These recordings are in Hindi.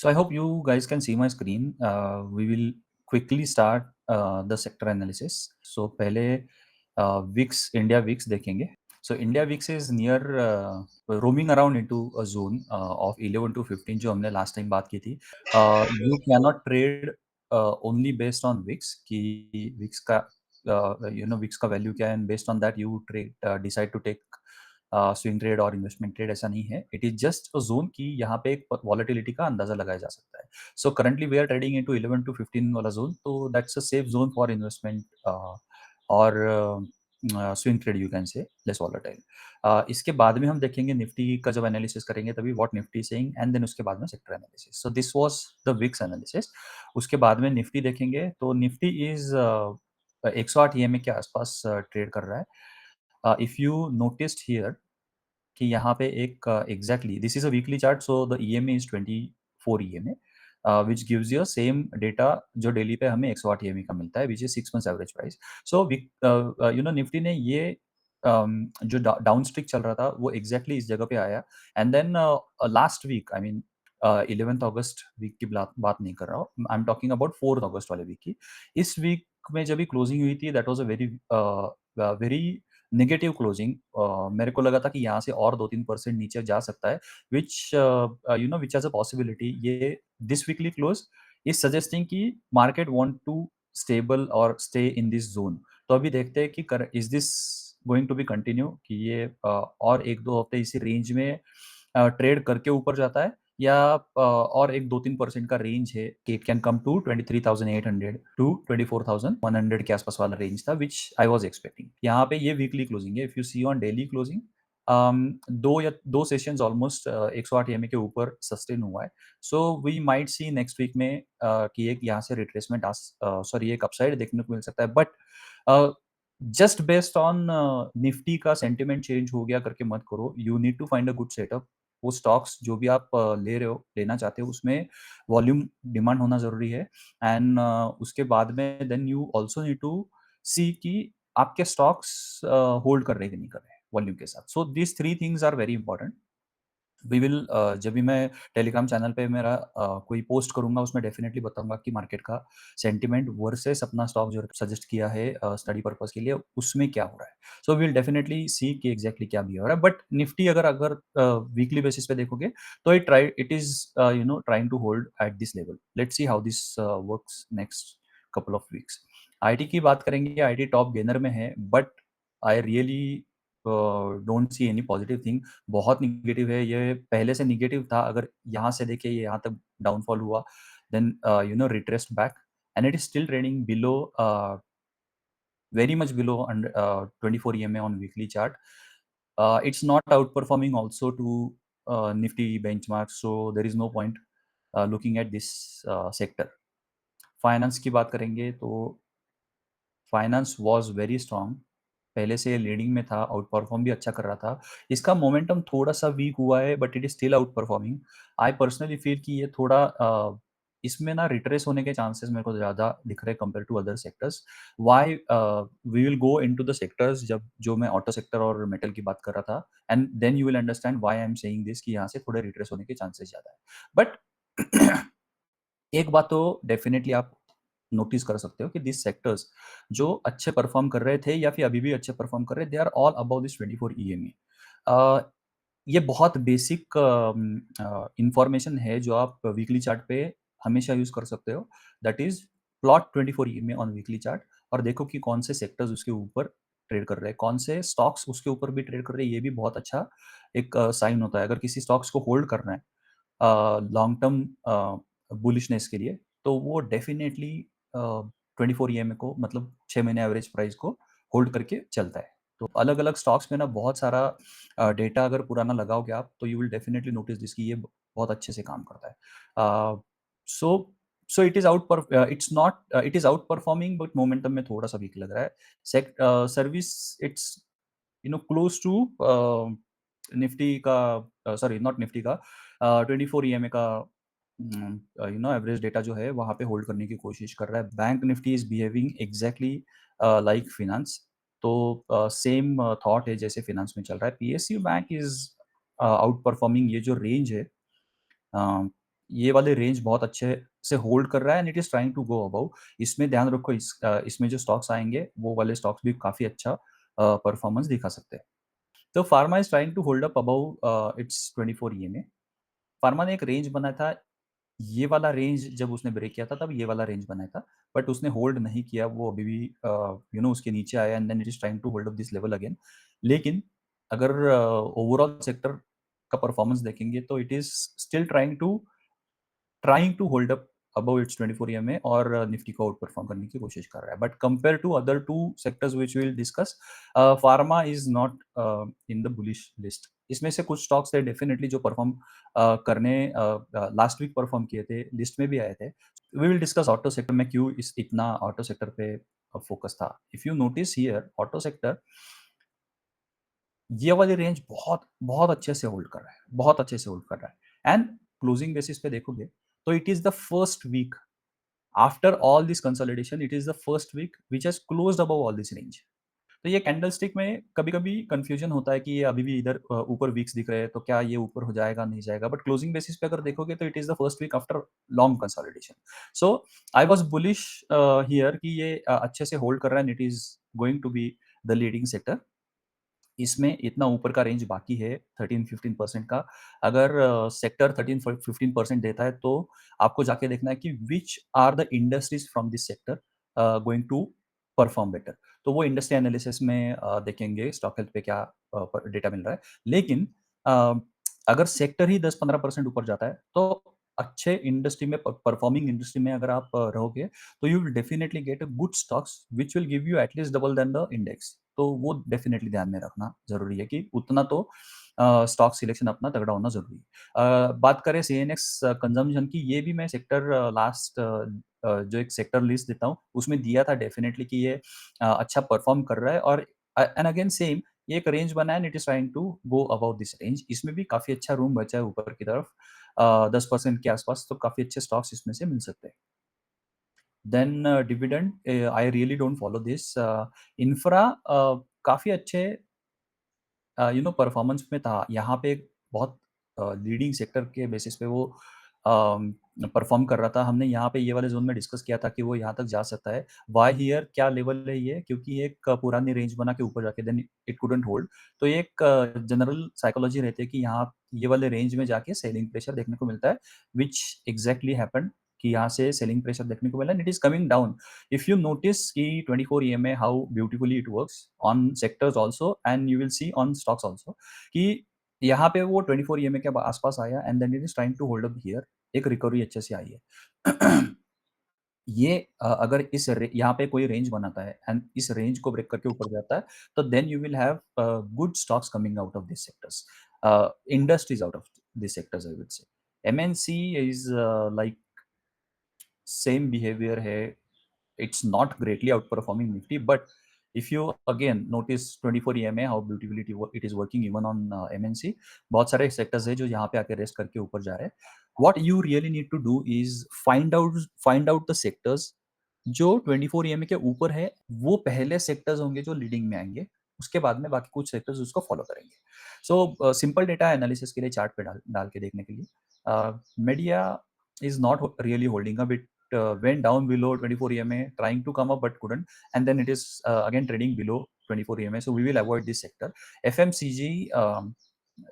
So I hope you guys can see my screen. We will quickly start the sector analysis. So पहले VIX India VIX देखेंगे. So India VIX is near roaming around into a zone of 11 to 15 जो हमने last time बात की थी. You cannot trade only based on VIX कि VIX का VIX का value क्या है and based on that you trade decide to take swing trade और इन्वेस्टमेंट ट्रेड ऐसा नहीं है. It is just a zone कि यहाँ पे एक वॉलेटिलिटी का अंदाजा लगाया जा सकता है. So currently we are trading into 11 to 15 वाला जोन, तो that's a safe zone for investment और swing trade you can say less volatile. इसके बाद में हम देखेंगे निफ्टी का जब एनालिसिस करेंगे तभी what Nifty saying and then उसके बाद में sector analysis. So this was the week's analysis. उसके बाद में निफ्टी देखेंगे तो निफ्टी इज 108 ईएमए के आसपास ट्रेड कर रहा है. इफ यू नोटिस्ड हियर कि यहाँ पे एक exactly this is a weekly chart, so the EMA is 24 EMA which gives you same data जो डेली पे हमें 108 ईएमए का मिलता है which is 6 months average price. So Nifty ने ये जो डाउन स्ट्रिक चल रहा था वो एग्जैक्टली इस जगह पे आया and then last week I mean 11th अगस्त वीक की बात नहीं कर रहा हूँ, I am talking about 4th अगस्त वाले वीक की. इस वीक में जब भी क्लोजिंग हुई थी that was a very very negative closing. मेरे को लगा था कि यहाँ से और 2-3% नीचे जा सकता है which which has a possibility. ये this weekly close is suggesting कि मार्केट वांट टू स्टेबल और स्टे इन दिस जोन. तो अभी देखते हैं कि is this going to be continue कि ये और 1-2 हफ्ते इसी रेंज में ट्रेड करके ऊपर जाता है या और एक 2-3% का रेंज है कि it can come to 23,800 to 24,100 के आसपास वाला रेंज था विच आई वाज एक्सपेक्टिंग. यहाँ पे ये वीकली क्लोजिंग है. If you see on daily closing दो सेशंस ऑलमोस्ट 108 ईएमए के ऊपर सस्टेन हुआ है. So we might see next week में कि एक यहाँ से रिट्रेसमेंट सॉरी एक अपसाइड देखने को मिल सकता है. But just based on Nifty का सेंटिमेंट चेंज हो गया करके मत करो. You need to find a good setup. वो स्टॉक्स जो भी आप ले रहे हो लेना चाहते हो उसमें वॉल्यूम डिमांड होना ज़रूरी है एंड उसके बाद में then you also need to see कि आपके स्टॉक्स होल्ड कर रहे हैं कि नहीं कर रहे हैं वॉल्यूम के साथ. So these 3 things are very important. We will जब भी मैं टेलीग्राम चैनल पे मेरा कोई पोस्ट करूँगा उसमें डेफिनेटली बताऊँगा कि मार्केट का सेंटिमेंट वर्सेस अपना स्टॉक जो सजेस्ट किया है स्टडी पर्पस के लिए उसमें क्या हो रहा है. सो वी विल डेफिनेटली सी कि एग्जैक्टली क्या भी हो रहा है. बट निफ्टी अगर अगर वीकली बेसिस पे देखोगे तो it is trying to hold at this level. Let's see how this works next couple of weeks. IT की बात करेंगे. आईटी टॉप गेनर में है but I really don't see any positive thing. बहुत नेगेटिव है ये. पहले से नेगेटिव था. अगर यहाँ से देखिए ये यहाँ तक डाउनफॉल हुआ then retraced back and it is still trading below very much below 24 EMA on weekly chart. It's not outperforming also to Nifty benchmark, so there is no point looking at this sector. Finance की बात करेंगे तो फाइनेंस वाज वेरी स्ट्रांग. पहले से लीडिंग में था, आउट परफॉर्म भी अच्छा कर रहा था. इसका मोमेंटम थोड़ा-सा वीक हुआ है but it is still out performing. I personally feel कि ये थोड़ा इसमें ना रिट्रेस होने के चांसेस मेरे को ज़्यादा दिख रहे हैं compare to other sectors. Why we will go into the sectors जब जो मैं ऑटो सेक्टर और मेटल की बात कर रहा था and then you will understand why I am saying this कि यहाँ से थोड़े रिट्रेस होने के चांसेस ज़्यादा है. बट एक बात तो डेफिनेटली आप नोटिस कर सकते हो कि दिस सेक्टर्स जो अच्छे परफॉर्म कर रहे थे या फिर अभी भी अच्छे परफॉर्म कर रहे हैं they are all above this 24 EMA. ये बहुत बेसिक इंफॉर्मेशन है जो आप वीकली चार्ट पे हमेशा यूज कर सकते हो. That is plot 24 EMA on weekly chart और देखो कि कौन से सेक्टर्स उसके ऊपर ट्रेड कर रहे हैं, कौन से स्टॉक्स उसके ऊपर भी ट्रेड कर रहे हैं. ये भी बहुत अच्छा एक साइन होता है. अगर किसी स्टॉक्स को होल्ड करना है लॉन्ग टर्म बुलिशनेस के लिए तो वो डेफिनेटली 24 ईएमए को मतलब 6 महीने एवरेज प्राइस को होल्ड करके चलता है. तो अलग-अलग स्टॉक्स में ना बहुत सारा डेटा अगर पुराना लगाओगे आप तो you will definitely notice this कि ये बहुत अच्छे से काम करता है. So so it's not it is outperforming but momentum में थोड़ा-सा वीक लग रहा है. Service it's close to Nifty का सॉरी नॉट निफ्टी का 24 ईएमए का एवरेज डेटा जो है वहाँ पे होल्ड करने की कोशिश कर रहा है. Bank Nifty is behaving exactly like finance. तो सेम थॉट है जैसे फिनांस में चल रहा है. PSU bank is out performing. ये जो रेंज है ये वाले रेंज बहुत अच्छे से होल्ड कर रहा है and it is trying to go above. इसमें ध्यान रखो इसमें जो स्टॉक्स आएँगे, वो वाले स्टॉक्स भी काफ़ी अच्छा परफॉर्मेंस दिखा सकते हैं। तो pharma is trying to hold up above its 24 EMA. Pharma ने एक रेंज बनाया था, ये वाला रेंज जब उसने ब्रेक किया था तब ये वाला रेंज बनाया था, बट उसने होल्ड नहीं किया, वो अभी भी उसके नीचे आया and then it is trying to hold up this level again. लेकिन अगर ओवरऑल सेक्टर का परफॉर्मेंस देखेंगे तो it is still trying to hold up above its 24 EMA और निफ्टी को आउट परफॉर्म करने की कोशिश कर रहा है। But compare to other two sectors which we will discuss, pharma is not in the bullish list. इसमें से कुछ स्टॉक्स थे डेफिनेटली जो परफॉर्म करने लास्ट वीक परफॉर्म किए थे, लिस्ट में भी आए थे। We will discuss auto sector में क्यों इस इतना ऑटो सेक्टर पे फोकस था। If you notice here auto sector, ये वाली रेंज बहुत बहुत अच्छे से होल्ड कर रहा है, बहुत अच्छे से होल्ड कर रहा है एंड क्लोजिंग बेसिस पे देखोगे तो it is the first week after all this consolidation, it is the first week which has closed above all this range. तो ये कैंडलस्टिक में कभी-कभी कन्फ्यूजन होता है कि ये अभी भी इधर ऊपर वीक्स दिख रहे हैं, तो क्या ये ऊपर हो जाएगा, नहीं जाएगा? बट क्लोजिंग बेसिस पे अगर देखोगे तो it is the first week after long consolidation. So I was bullish here कि ये अच्छे से होल्ड कर रहा है and it is going to be the leading sector. इसमें इतना ऊपर का रेंज बाकी है 13-15% का। अगर सेक्टर 13-15% देता है तो आपको जाके देखना है कि which are the industries from this sector going to perform better. तो वो इंडस्ट्री एनालिसिस में देखेंगे स्टॉक हेल्थ पे क्या डेटा मिल रहा है। लेकिन अ, अगर सेक्टर ही 10-15% ऊपर जाता है तो अच्छे इंडस्ट्री में परफॉर्मिंग इंडस्ट्री में अगर आप रहोगे तो you will definitely get a good stocks which will give you at least double than the index. तो वो डेफिनेटली ध्यान में रखना ज़रूरी है कि उतना तो स्टॉक सिलेक्शन अपना तगड़ा होना ज़रूरी है। बात करें सीएनएक्स कंज़म्पशन की, ये भी मैं सेक्टर लास्ट जो एक सेक्टर लिस्ट देता हूँ, उसमें दिया था डेफिनेटली कि ये अच्छा परफ़ॉर्म कर रहा है और एंड अगेन सेम ये एक रेंज बना है and it is trying to go above this range. इसमें भी काफ़ी अच्छा रूम बचा है ऊपर की तरफ 10% के आसपास, तो काफ़ी अच्छे स्टॉक्स इसमें से मिल सकते हैं। Then dividend, I really don't follow this. Infra काफ़ी अच्छे परफॉर्मेंस में था। यहाँ पे एक बहुत लीडिंग सेक्टर के बेसिस पे वो परफॉर्म कर रहा था। हमने यहाँ पे ये वाले ज़ोन में डिस्कस किया था कि वो यहाँ तक जा सकता है। व्हाई हियर, क्या लेवल है ये? क्योंकि एक पुरानी रेंज बना के ऊपर जाके देन इट कुडन्ट होल्ड। तो ये एक जनरल साइकोलॉजी रहती है कि यहाँ ये वाले रेंज में जाके सेलिंग प्रेशर देखने को मिलता है, व्हिच एक्ज़ैक्टली हैपेंड कि यहाँ से सेलिंग प्रेशर देखने को मिला and it is coming down. If you notice कि 24 EMA how beautifully it works on sectors also and you will see on stocks also कि यहाँ पे वो 24 EMA के आसपास आया and then it is trying to hold up here, एक रिकवरी अच्छे से आई है। ये अगर यहाँ पे कोई रेंज बनाता है एंड इस रेंज को ब्रेक करके ऊपर जाता है तो then you will have good stocks coming out of this sectors, industries out of this sectors I would say. MNC is like same behaviour है, it's not greatly outperforming Nifty, but if you again notice 24 EMA how beautifully it is working even on MNC, बहुत सारे सेक्टर्स है जो यहाँ पे आके रेस्ट करके ऊपर जा रहे हैं। What you really need to do is find out the sectors जो 24 EMA के ऊपर है, वो पहले सेक्टर्स होंगे जो लीडिंग में आएंगे, उसके बाद में बाकी कुछ सेक्टर्स उसको फॉलो करेंगे। सो सिंपल डेटा एनालिसिस के लिए चार्ट पे डाल डाल के देखने के लिए media is not really holding up. It went down below 24 EMA, trying to come up but couldn't, and then it is again trading below 24 EMA. So we will avoid this sector. FMCG,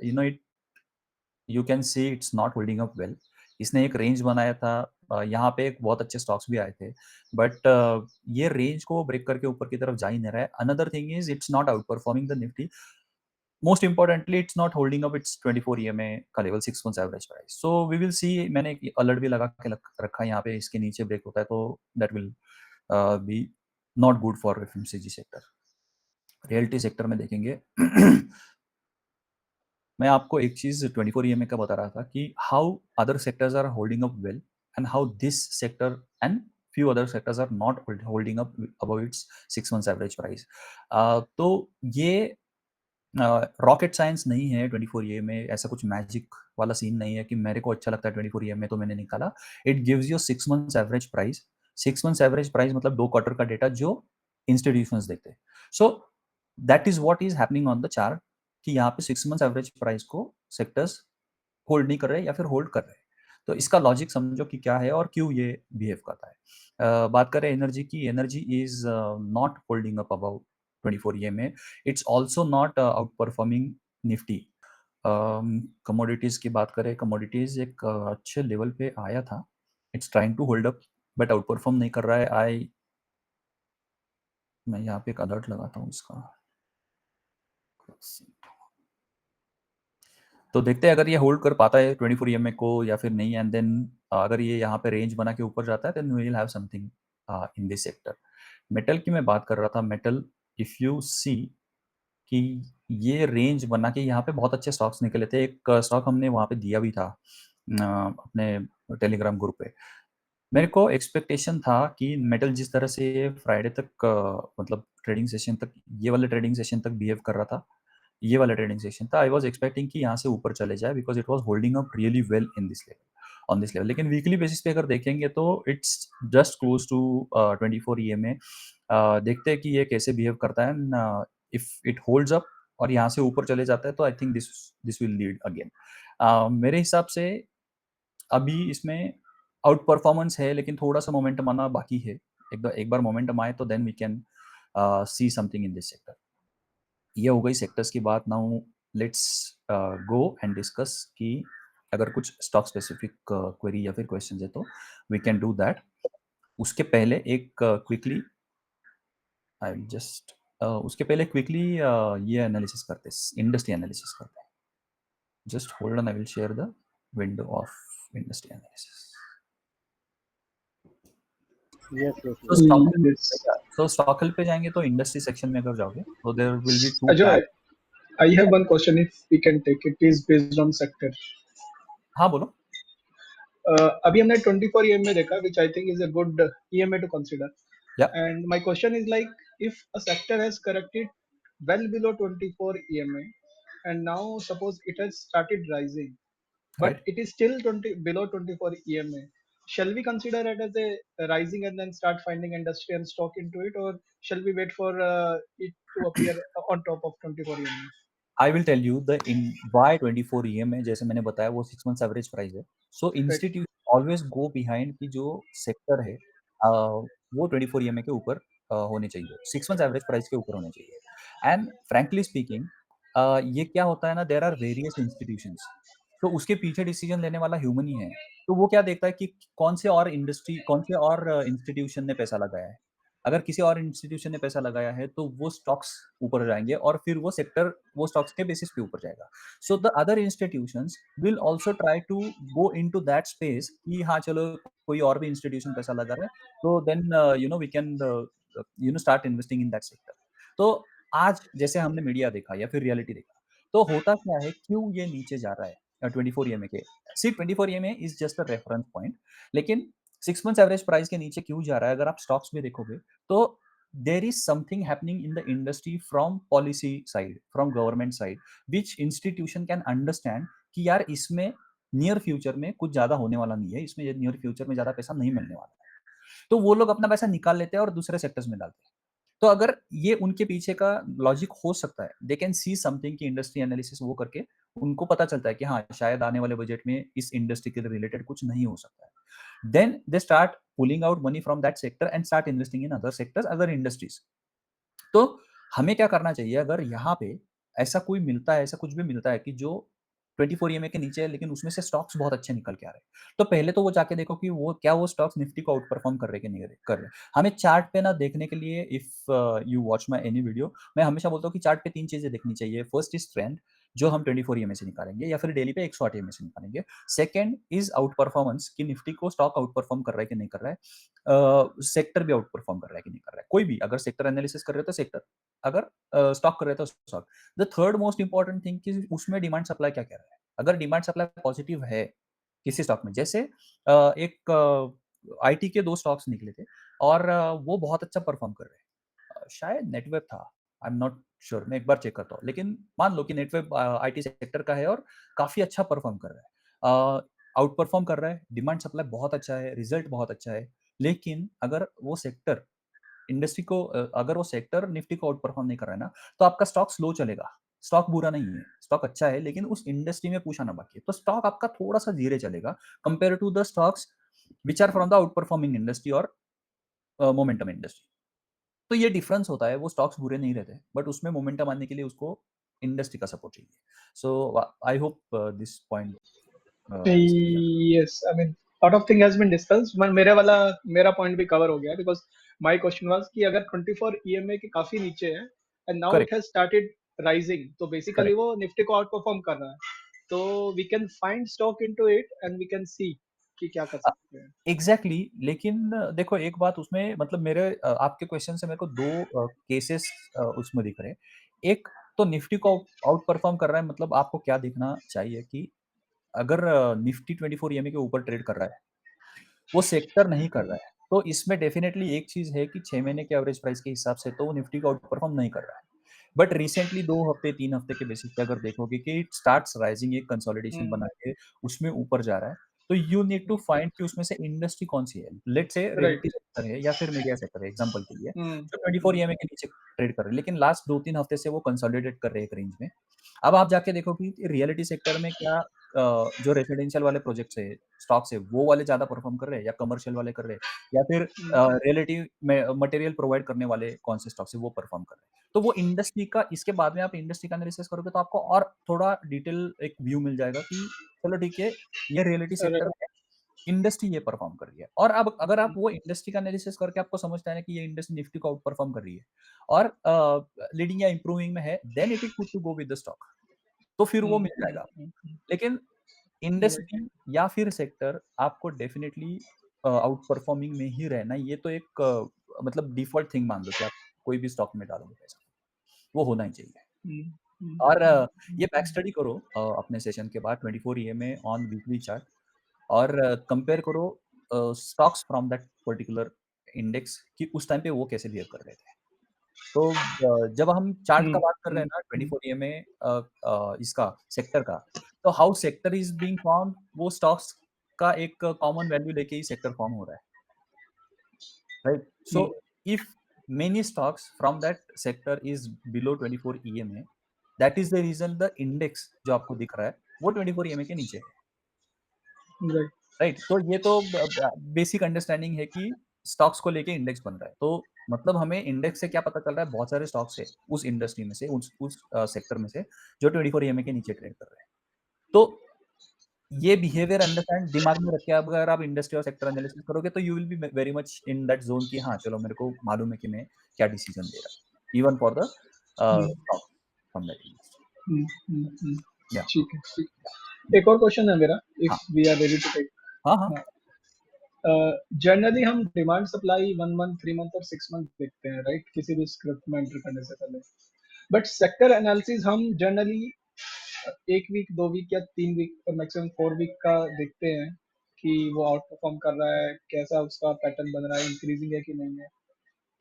it you can see it's not holding up well. इसने एक रेंज बनाया था, यहाँ पे एक बहुत अच्छे स्टॉक्स भी आए थे, बट ये रेंज को ब्रेक करके ऊपर की तरफ जा ही नहीं रहा है। Another thing is it's not outperforming the Nifty. Most importantly it's not holding up it's 24 EMA का level 6 months average price. So we will see, मैंने एक अलर्ट भी लगा के रखा है यहाँ पे, इसके नीचे ब्रेक होता है तो that will be not good for FMCG sector. Realty sector में देखेंगे मैं आपको एक चीज 24 ईएमए का बता रहा था कि how other sectors are holding up well and how this sector and few other sectors are not holding up above its 6 months average price। तो ये रॉकेट साइंस नहीं है 24 ईए में, ऐसा कुछ मैजिक वाला सीन नहीं है कि मेरे को अच्छा लगता है 24 ईए में तो मैंने निकाला। It gives you 6 months average price. 6 months average price मतलब 2 क्वार्टर का डेटा जो इंस्टीट्यूशंस देखते हैं। So that is what is happening on the chart कि यहाँ पे 6 मंथ्स एवरेज प्राइस को सेक्टर्स होल्ड नहीं कर रहे या फिर होल्ड कर रहे हैं। तो इसका लॉजिक समझो कि क्या है और क्यों ये बिहेव करता है। बात करें एनर्जी की, energy is not holding up about 24 EMA, it's also not out performing Nifty. Commodities की बात करें, कमोडिटीज़ एक अच्छे लेवल पे आया था, it's trying to hold up but outperform नहीं कर रहा है। मैं यहाँ पे एक अलर्ट लगाता हूँ इसका। तो देखते हैं अगर ये होल्ड कर पाता है 24 ईएमए को या फिर नहीं, एंड देन अगर ये यहाँ पे रेंज बना के ऊपर जाता है then we will have something in this sector. Metal की मैं बात कर रहा था, मेटल इफ यू सी कि ये रेंज बना के यहाँ पे बहुत अच्छे स्टॉक्स निकले थे। एक स्टॉक हमने वहाँ पे दिया भी था अपने टेलीग्राम ग्रुप पे। मेरे को एक्सपेक्टेशन था कि मेटल जिस तरह से फ्राइडे तक मतलब ट्रेडिंग सेशन तक, ये वाले ट्रेडिंग सेशन तक बिहेव कर रहा था, ये वाला ट्रेडिंग सेशन था, आई वाज़ एक्सपेक्टिंग कि यहाँ से ऊपर चले जाए because it was holding up really well in this level, on this level. लेकिन वीकली बेसिस पे अगर देखेंगे तो it's just close to 24 EMA. देखते हैं कि ये कैसे बिहेव करता है and if it holds up और यहाँ से ऊपर चले जाता है तो I think this this will lead again. मेरे हिसाब से अभी इसमें आउट परफॉर्मेंस है लेकिन थोड़ा-सा मोमेंटम आना बाकी है। एक बार मोमेंटम आए तो then we can see something in this sector. ये हो गई सेक्टर्स की बात। Now let's go and discuss कि अगर कुछ स्टॉक स्पेसिफिक क्वेरी या फिर क्वेश्चन है तो वी कैन डू दैट। उसके पहले एक क्विकली आई विल जस्ट उसके पहले क्विकली ये एनालिसिस करते हैं, इंडस्ट्री एनालिसिस करते हैं। Just hold on, I will share the window of industry analysis. Yes, yes, तो yes. Yes. स्टॉक हेल्प पे जाएंगे तो इंडस्ट्री सेक्शन में अगर जाओगे तो there will be two Ajoy, tab. I have one question if we can take it is based on sector. हाँ बोलो। अभी हमने 24 EMA देखा which I think is a good EMA to consider. या And my question is like if a sector has corrected well below 24 EMA and now suppose it has started rising but right. it is still 20 below 24 EMA. Shall we consider it as a rising and then start finding industry and stock into it, or shall we wait for it to appear on top of 24 EMA? I will tell you the in why 24 EMA, जैसे मैंने बताया वो 6 मंथ्स एवरेज प्राइस है। So Right. Institute always go behind कि जो सेक्टर है वो 24 ईएमए के ऊपर होने चाहिए, 6 मंथ्स एवरेज प्राइस के ऊपर होने चाहिए। एंड फ्रैंकली स्पीकिंग ये क्या होता है ना, देयर आर वेरियस इंस्टीट्यूशंस, तो उसके पीछे डिसीजन लेने वाला ह्यूमन ही है। तो वो क्या देखता है कि कौन से और इंस्टीट्यूशन ने पैसा लगाया है। अगर किसी और इंस्टीट्यूशन ने पैसा लगाया है तो वो स्टॉक्स ऊपर जाएँगे और फिर वो सेक्टर वो स्टॉक्स के बेसिस पे ऊपर जाएगा। So the other institutions will also try to go into that space कि हाँ, चलो कोई और भी इंस्टीट्यूशन पैसा लगा रहा है तो then you know we can start investing in that sector. तो आज जैसे हमने मीडिया देखा या फिर रियलिटी देखा, तो होता क्या है, क्यों ये नीचे जा रहा है 24 ईएमए के। सी 24 EMA is just a reference point, लेकिन 6 मंथ्स एवरेज प्राइस के नीचे क्यों जा रहा है, अगर आप स्टॉक्स में देखोगे तो there is something happening in the industry from policy side, from government side, which institution can understand कि यार इसमें नियर फ्यूचर में कुछ ज़्यादा होने वाला नहीं है, इसमें नियर फ्यूचर में ज़्यादा पैसा नहीं मिलने वाला है। तो वो लोग अपना पैसा निकाल लेते हैं और दूसरे सेक्टर्स में डालते हैं। तो अगर ये उनके पीछे का लॉजिक हो सकता है, दे कैन सी समथिंग कि इंडस्ट्री एनालिसिस वो करके उनको पता चलता है कि हाँ, शायद आने वाले बजट में इस इंडस्ट्री के रिलेटेड कुछ नहीं हो सकता है। Then they start pulling out money from that sector and start investing in other sectors, other industries. तो हमें क्या करना चाहिए, अगर यहाँ पे ऐसा कोई मिलता है, ऐसा कुछ भी मिलता है कि जो 24 ईएमए के नीचे है लेकिन उसमें से स्टॉक्स बहुत अच्छे निकल के आ रहे हैं, तो पहले तो वो जाके देखो कि वो स्टॉक्स निफ्टी को आउट परफॉर्म कर रहे हैं कि नहीं कर रहे। हमें चार्ट पे ना देखने के लिए, if you watch my any video, मैं हमेशा बोलता हूँ कि चार्ट पे 3 चीज़ें देखनी चाहिए। फर्स्ट इज़ ट्रेंड, जो हम 24 ईएमए से निकालेंगे या फिर डेली पे 108 ईएमए से निकालेंगे। सेकंड इज़ आउट परफॉर्मेंस, कि निफ्टी को स्टॉक आउट परफॉर्म कर रहा है कि नहीं कर रहा है। सेक्टर भी आउट परफॉर्म कर रहा है कि नहीं कर रहा है। कोई भी अगर सेक्टर एनालिसिस कर रहे हो तो सेक्टर, अगर स्टॉक कर रहे हो तो stock. The third most important thing कि उसमें डिमांड सप्लाई क्या कह रहा है। अगर डिमांड सप्लाई पॉजिटिव है किसी स्टॉक में, जैसे एक आईटी के 2 स्टॉक्स निकले थे और वो बहुत अच्छा परफॉर्म कर रहे हैं। शायद नेटवेब था, आई एम नॉट श्योर, मैं एक बार चेक करता हूँ। लेकिन मान लो कि नेटवेब आईटी सेक्टर का है और काफ़ी अच्छा परफॉर्म कर रहा है। आउट परफॉर्म कर रहा है, डिमांड सप्लाई बहुत अच्छा है, रिजल्ट बहुत अच्छा है। लेकिन अगर वो सेक्टर इंडस्ट्री को अगर वो सेक्टर निफ्टी को आउट परफॉर्म नहीं कर रहा है ना, तो आपका स्टॉक स्लो चलेगा। स्टॉक बुरा नहीं है, स्टॉक अच्छा है, लेकिन उस इंडस्ट्री में पुश आना बाकी है। तो स्टॉक आपका थोड़ा-सा धीरे चलेगा compare to the stocks which are from the outperforming industry और मोमेंटम इंडस्ट्री। तो ये डिफरेंस होता है, वो स्टॉक्स बुरे नहीं रहते, बट उसमें मोमेंटम आने के लिए उसको इंडस्ट्री का सपोर्ट चाहिए। So I hope this point is clear. Yes, I mean, lot of thing has been discussed. मेरा पॉइंट भी कवर हो गया because my question was कि अगर 24 EMA के काफी नीचे है and now it correct, has started rising, तो बेसिकली करेक्ट। वो निफ्टी को आउट परफॉर्म कर रहा है, तो we can find stock into it and we can see कि क्या कर सकते हैं। एग्जैक्टली लेकिन देखो एक बात उसमें मतलब मेरे आपके क्वेश्चन से मेरे को दो केसेस उसमें दिख रहे हैं। एक तो निफ्टी को आउट परफॉर्म कर रहा है, मतलब आपको क्या दिखना चाहिए कि अगर निफ्टी 24 ईएमए के ऊपर ट्रेड कर रहा है, वो सेक्टर नहीं कर रहा है, तो इसमें डेफिनेटली एक चीज है कि 6 महीने के एवरेज प्राइस के हिसाब से तो वो निफ्टी को आउट परफॉर्म नहीं कर रहा है। बट रिसेंटली 2 हफ्ते 3 हफ्ते के बेसिस पे अगर देखोगे कि इट स्टार्ट्स राइजिंग, एक कंसोलिडेशन बना के उसमें ऊपर जा रहा है, तो यू नीड टू फाइंड कि उसमें से इंडस्ट्री कौन सी है। Let's say right. Reality sector है या फिर मीडिया सेक्टर है एग्जांपल के लिए, हम्म। जो 24 ईएमए के नीचे ट्रेड कर रहे हैं, लेकिन लास्ट 2-3 हफ्ते से वो कंसोलिडेट कर रहे हैं एक रेंज में। अब आप जाके देखो कि रियलिटी सेक्टर में क्या जो रेसिडेंशियल वाले प्रोजेक्ट्स है, स्टॉक्स है, वो वाले ज़्यादा परफॉर्म कर रहे हैं या कमर्शियल वाले कर रहे हैं, या फिर रियलिटी में मटेरियल प्रोवाइड करने वाले कौन से स्टॉक्स है वो परफॉर्म कर रहे हैं। तो वो इंडस्ट्री का, इसके बाद में आप इंडस्ट्री का एनालिसिस करोगे तो आपको और थोड़ा डिटेल एक व्यू मिल जाएगा कि चलो ठीक है, ये रियलिटी सेक्टर राइट। में इंडस्ट्री ये परफॉर्म कर रही है। और अब अगर आप वो इंडस्ट्री का एनालिसिस करके आपको समझता है ना कि ये इंडस्ट्री निफ्टी को आउट परफॉर्म कर रही है और लीडिंग या इंप्रूविंग में है, then it is good to go with the stock, तो फिर वो मिल जाएगा। लेकिन राइट। इंडस्ट्री या फिर सेक्टर आपको डेफिनेटली आउट परफॉर्मिंग में ही रहना है। ये तो एक मतलब डिफॉल्ट थिंग मान लो कि आप कोई भी स्टॉक में डालोगे पैसा, वो होना ही चाहिए। और ये बैक स्टडी करो अपने सेशन के बाद 24 ईएमए ऑन वीकली चार्ट, और कंपेयर करो stocks from that particular index कि उस टाइम पे वो कैसे बिहेव कर रहे थे। तो जब हम चार्ट का बात कर रहे हैं ना 24 ईएमए इसका सेक्टर का, तो how sector is being formed, वो स्टॉक्स का एक कॉमन वैल्यू लेके ही सेक्टर फॉर्म हो रहा है, right? So if many stocks from that sector is below 24 EMA, that is the reason the index जो आपको दिख रहा है वो 24 ईएमए के नीचे है, राइट। राइट? तो ये तो बेसिक अंडरस्टैंडिंग है कि स्टॉक्स को लेके इंडेक्स बन रहा है। तो मतलब हमें इंडेक्स से क्या पता चल रहा है, बहुत सारे स्टॉक्स है उस इंडस्ट्री में से, उस सेक्टर में से जो 24 ईएमए के नीचे ट्रेड कर रहे हैं। तो ये बिहेवियर अंडरस्टैंड दिमाग में रख के अब अगर आप इंडस्ट्री और सेक्टर एनालिसिस करोगे तो you will be very much in that zone कि हाँ चलो मेरे को मालूम है कि मैं क्या डिसीजन ले रहा हूँ, even for the stock from that industry. या ठीक है, ठीक है। एक और क्वेश्चन है मेरा, इफ हाँ we are ready to take. हाँ हाँ। जनरली हम डिमांड सप्लाई 1 मंथ, 3 मंथ और 6 मंथ देखते हैं, राइट, किसी भी स्क्रिप्ट में एंटर करने से पहले। बट सेक्टर एनालिसिस हम जनरली 1 वीक, 2 वीक या 3 वीक और मैक्सिमम 4 वीक का देखते हैं कि वो आउट परफॉर्म कर रहा है, कैसा उसका पैटर्न बन रहा है, इंक्रीजिंग है कि नहीं है।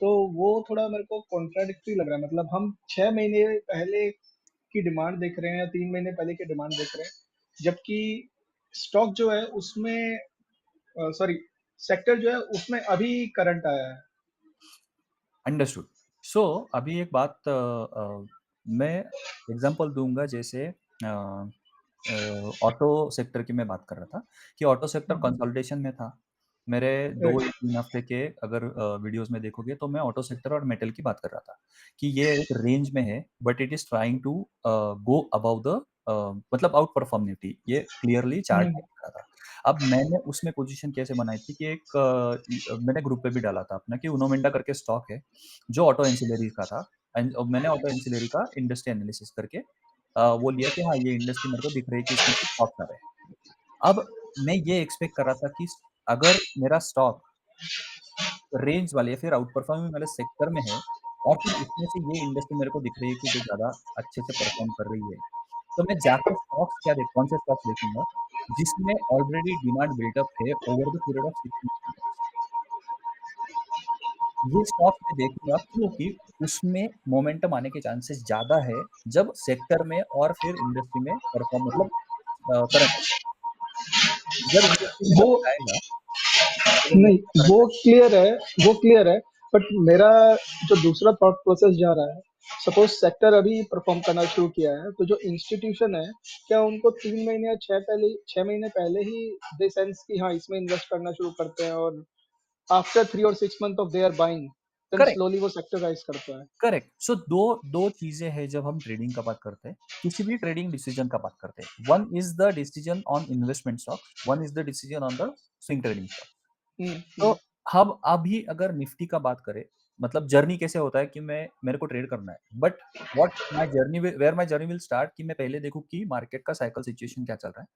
तो वो थोड़ा मेरे को कॉन्ट्राडिक्टरी लग रहा है, मतलब हम 6 महीने पहले की डिमांड देख रहे हैं या 3 महीने पहले की डिमांड देख रहे हैं, जबकि स्टॉक जो है उसमें, सॉरी, सेक्टर जो है उसमें अभी करंट आया है। अंडरस्टूड। सो अभी एक बात मैं एग्जांपल दूंगा, जैसे ऑटो सेक्टर की मैं बात कर रहा था कि ऑटो सेक्टर कंसोलिडेशन में था। मेरे 2 या राइट। 3 हफ्ते के अगर वीडियोस में देखोगे तो मैं ऑटो सेक्टर और मेटल की बात कर रहा था कि ये एक रेंज में है, but it is trying to go above the मतलब आउट परफॉर्म निफ्टी, ये क्लियरली चार्ट में दिख रहा था। अब मैंने उसमें पोजीशन कैसे बनाई थी कि एक मैंने ग्रुप पे भी डाला था अपना कि उनोमिंडा करके स्टॉक है जो ऑटो एंसिलरी का था, एंड मैंने ऑटो एंसिलरी का इंडस्ट्री एनालिसिस करके वो लिया कि हाँ ये इंडस्ट्री मेरे को दिख रही है कि इसमें कुछ स्टॉक्स आ रहे हैं। अब मैं ये एक्सपेक्ट कर रहा था कि अगर मेरा स्टॉक रेंज वाले या फिर आउट परफॉर्मिंग वाले सेक्टर में है और फिर उसमें से ये इंडस्ट्री मेरे को दिख रही है कि जो ज़्यादा अच्छे से परफॉर्म कर रही है, तो मैं जाके स्टॉक्स क्या देख कौन से स्टॉक्स देखूँगा जिसमें ऑलरेडी डिमांड बिल्डअप है over the period of 6 months. ये स्टॉक्स मैं देखूँगा क्योंकि उसमें मोमेंटम आने के चांसेस ज़्यादा है जब सेक्टर में और फिर इंडस्ट्री में परफॉर्म मतलब करंट जब इंडस्ट्री में वो करंट आएगा, जब नहीं, इंडस्ट्री में वो करंट क्लियर है, वो क्लियर है। बट मेरा जो दूसरा थॉट प्रोसेस जा रहा है सपोज सेक्टर अभी परफॉर्म करना शुरू किया है, तो जो इंस्टीट्यूशन है, क्या उनको 3 महीने या 6 महीने पहले ही दे सेंस कि हाँ इसमें इन्वेस्ट करना शुरू करते हैं, और आफ्टर 3 और 6 month of their buying then correct, slowly वो सेक्टर राइज करता है? करेक्ट। सो 2 चीज़ें हैं जब हम ट्रेडिंग का बात करते हैं, किसी भी ट्रेडिंग डिसीजन का बात करते हैं। One is the decision on investment stocks, one is the decision on the swing trading stocks. तो हम्म। हम अभी अगर निफ्टी का बात करें, मतलब जर्नी कैसे होता है कि मेरे को ट्रेड करना है, but what my journey will where my journey will start कि मैं पहले देखूँ कि मार्केट का साइकिल सिचुएशन क्या चल रहा है।